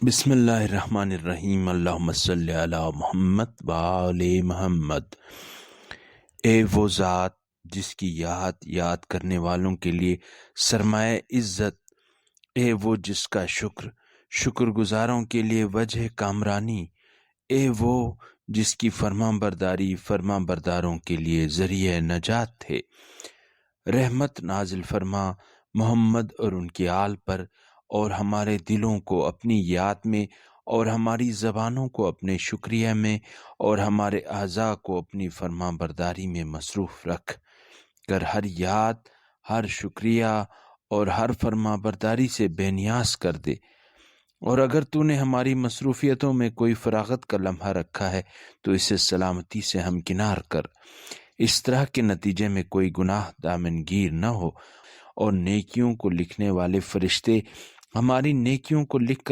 بسم اللہ الرحمن الرحیم، اللہم صلی علی محمد وآل محمد۔ اے وہ ذات جس کی یاد کرنے والوں کے لیے سرمایہ عزت، اے وہ جس کا شکر گزاروں کے لیے وجہ کامرانی، اے وہ جس کی فرما برداروں کے لیے ذریعہ نجات تھے۔ رحمت نازل فرما محمد اور ان کی آل پر، اور ہمارے دلوں کو اپنی یاد میں، اور ہماری زبانوں کو اپنے شکریہ میں، اور ہمارے اعضاء کو اپنی فرما برداری میں مصروف رکھ کر ہر یاد، ہر شکریہ اور ہر فرما برداری سے بے نیاز کر دے۔ اور اگر تو نے ہماری مصروفیتوں میں کوئی فراغت کا لمحہ رکھا ہے تو اسے سلامتی سے ہمکنار کر، اس طرح کے نتیجے میں کوئی گناہ دامنگیر نہ ہو، اور نیکیوں کو لکھنے والے فرشتے ہماری نیکیوں کو لکھ کر